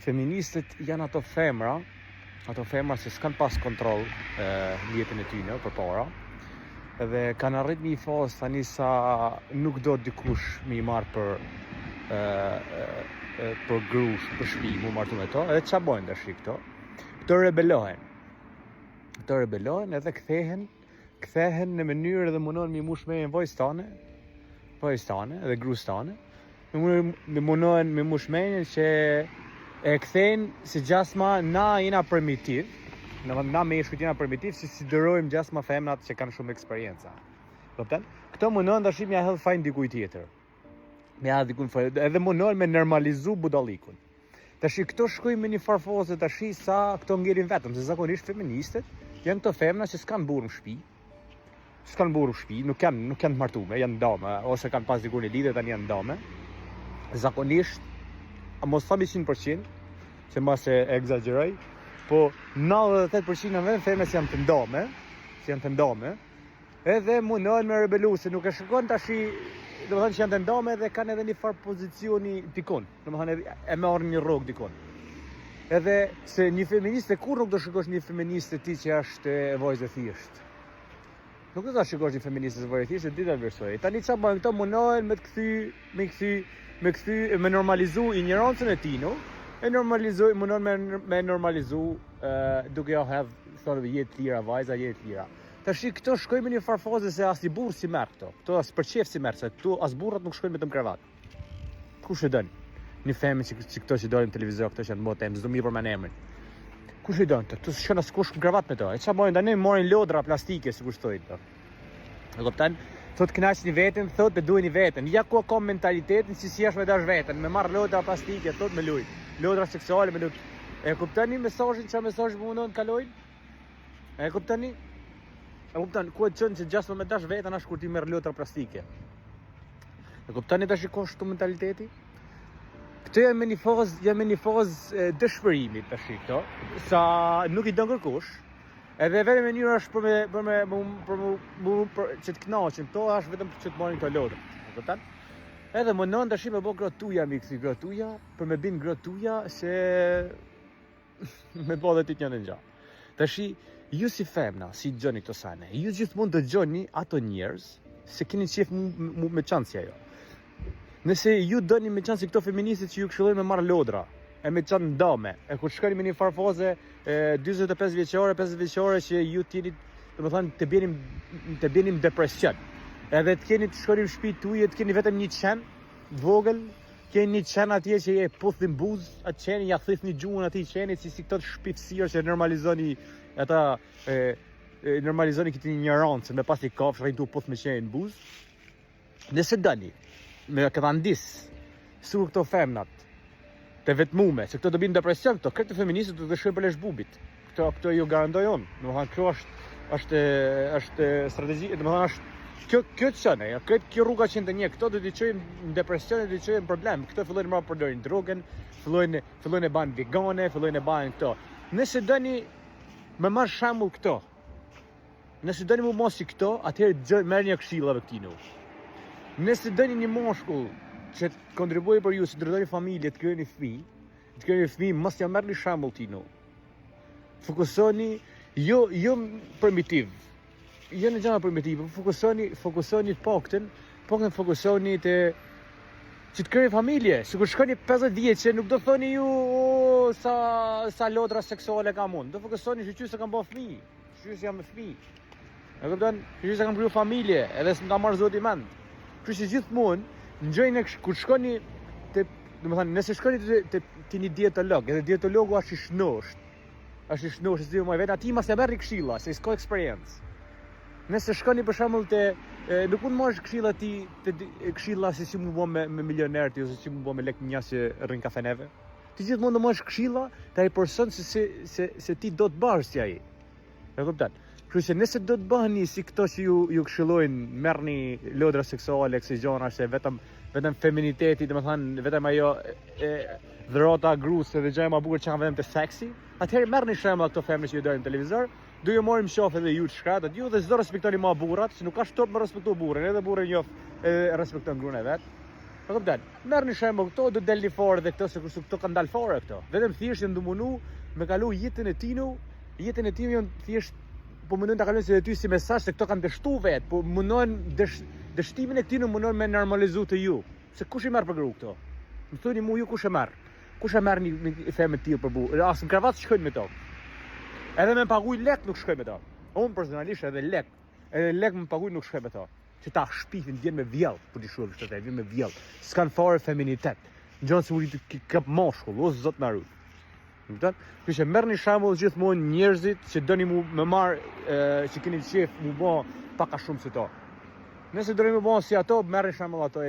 feministët janë ato femra se s'kan pas kontroll në jetën e tyre përpara. Edhe kanë arrit një fazë tani sa nuk do dikush me I marr për grush, për shtëpi, mu martu me to. Edhe ç'a bojnë tash këto? Këto rebellohen edhe kthehen në mënyrë dhe mundohen mi mush me vojës tane edhe grus tane. Me mundohen me mush menjen që e kthejnë si gjasma na jena primitiv. Na meshkujt jena primitiv si dërojmë gjasma femnat që kanë shumë eksperjenca. Kupton? Këto mundohen tash me hedh fajin dikujt tjetër. Edhe mundohen me normalizu budallikun. Tash këto shkojnë me një farfozë tash sa këto ngelin vetëm, se zakonisht feministët janë këto femna që s'kan burr në shtëpi. Nuk janë të martuar, janë dame ose kanë pas dikur një lidhje tani janë dame. Zakonisht, mos themi 100%, se mos e egzagjeroj, po 98% në vend femrat janë të ndome, edhe mundohen me rebelu, se nuk e shikon tash, domethënë që janë të ndome dhe kanë edhe një farë pozicioni dikon, domethënë e marrin një rrogë dikon. Edhe se një feministe kur nuk do shikosh një feministe ti që është vojzë e thjeshtë. Nuk do ta shikosh një feministe vojzë e thjeshtë ditë adversoj. Tani çfarë bën këto mundohen me normalizu ignorancën e tij, mundohen me normalizu duke ja hedh thonë jetë të lira vajza, jetë të lira. Tash këto shkojnë me një farfazë se as I burr si merr këto. Këto as për çef si merr, se këtu as burrat nuk shkojnë me të kravat. Kush e don? Një femër që këto që dolin në televizor, këto që janë botë, s'do mi për me emrin. Kush I don të? Tu shkon as kush me kravat me to. E çfarë bojnë tani? Morin lodra plastike, sikur thonë to. E kupton? Thot kënaqni veten, thot e duheni veten. Ja ku ka mentalitetin si jash me dash veten, me marr lodra plastike, thot me luj. Lodra seksuale me luj. E kuptoni mesazhin, çfarë mesazh mundon të kalojnë? E kuptoni? E kupton ku e çon që gjasmë me dash veten as kur ti merr lodra plastike. E kuptoni tash kush këtu mentaliteti? Këto janë me një fazë dëshpërimi tash këto, sa nuk I don kërkush. Edhe vetëm mënyra është për që të kënaqen, këto është vetëm që të marrin këto lodra. E kupton? Edhe mundon tash me bë grotuja mi kësi grotuja, për me bin grotuja se me bë dhe ti një gjë. Tash ju si femna, si gjoni këto sane, ju gjithmonë dëgjoni ato njerëz se keni qef me çansi ajo. Nëse ju doni me çansi këto feministët që ju këshillojnë me marr lodra, e me çan dame, e kur shkoni me një farfazë 45 vjeçore, 50 vjeçore që ju jeni, domethënë të bënim depresion. Edhe të keni të shkoni në shtëpi tuaj, të keni vetëm një çan vogël, keni një çan atje që e puthni buzë, atë çeni ja thithni gjuhën atij çenit si këto shpifësirë që normalizoni ata normalizoni këtë ignorancë me pasi kafshë rritu puth me çenin buzë. Nëse dani me këta ndis, su këto femnat, të vetmume, se këto të binë depresion, këto feministët të dëshojnë për lesh bubit. Këto ju garantoj unë. Domethënë kjo është strategji, domethënë kjo të çon, kjo rruga që ndonjë, këto do t'i çojnë në depresion, do t'i çojnë problem. Këto fillojnë më përdorin drogën, fillojnë e bën vegane, fillojnë e bën këto. Nëse doni me marr shembull këto. Nëse doni më mos si këto, atëherë merrni këshillave këtij. Nëse doni një moshkull që të kontribuojë për ju, si ndërtoni familje, të krijoni fëmijë, mos ja merrni shembull tino. Fokusoni jo primitiv. Jo në gjëra primitive, fokusoni të paktën fokusoni të që të krijoni familje. Sikur shkoni 50 vjeç, nuk do thoni ju sa lodra seksuale kam unë. Do fokusoni se kam bërë fëmijë. Që jam me fëmijë. E kupton? Që kam kriju familje, edhe s'm ka marr Zoti mend. Kështu që gjithmonë ngjojnë kur shkoni domethënë nëse shkoni te një dietolog, edhe dietologu është I shnosht. Është I shnosht, s'di më vetë aty mos e merri këshilla, se s'ka eksperiencë. Nëse shkoni për shembull nuk mund marrësh këshilla ti këshilla se si mu bë me milionerët ose si mu bë me lek një që rrin kafeneve. Ti gjithmonë do marrësh këshilla te ai person se ti do të bësh si ai. E kupton? Kështu që nëse do të bëheni si këto që ju këshillojnë, merrni lodra seksuale, kësi gjona, se vetëm feminiteti, domethënë vetëm ajo dhrota grusë dhe gjëja më bukur që kanë vetëm të seksi, atëherë merrni shembull këto femra që ju dojnë në televizor, do ju marrim shoh edhe ju të shkratat, ju dhe s'do respektoni më burrat, se nuk ka shtop me respektu burrin, edhe burri njoft respekton gruan e vet. Po kupton? Merrni shembull këto do delni fore dhe këto se kurse këto kanë dalë fore këto. Vetëm thjesht janë ndumunu me kalu jetën e tinu janë thjesht po mundon ta kalojnë se ty si mesazh se këto kanë dështu vet, po mundon dështimin e këtij mundon me normalizu të ju. Se kush i merr për gru këto? Më thoni mu ju kush e merr? Kush e merr një femë të tillë për bu? As në kravat shkojnë me to. Edhe me paguaj lek nuk shkoj me to. Unë personalisht edhe lek më paguaj nuk shkoj me to. Që ta shpifin vjen me vjell, po di shumë shtetë, vjen me vjell. S'kan fare feminitet. Gjon se uri të kap moshkull, o zot na rut. Kupton? Kështu që merrni shembull gjithmonë njerëzit që doni më marr që keni qef më bë pak a shumë se to. Nëse doni më bë si ato, merrni shembull ato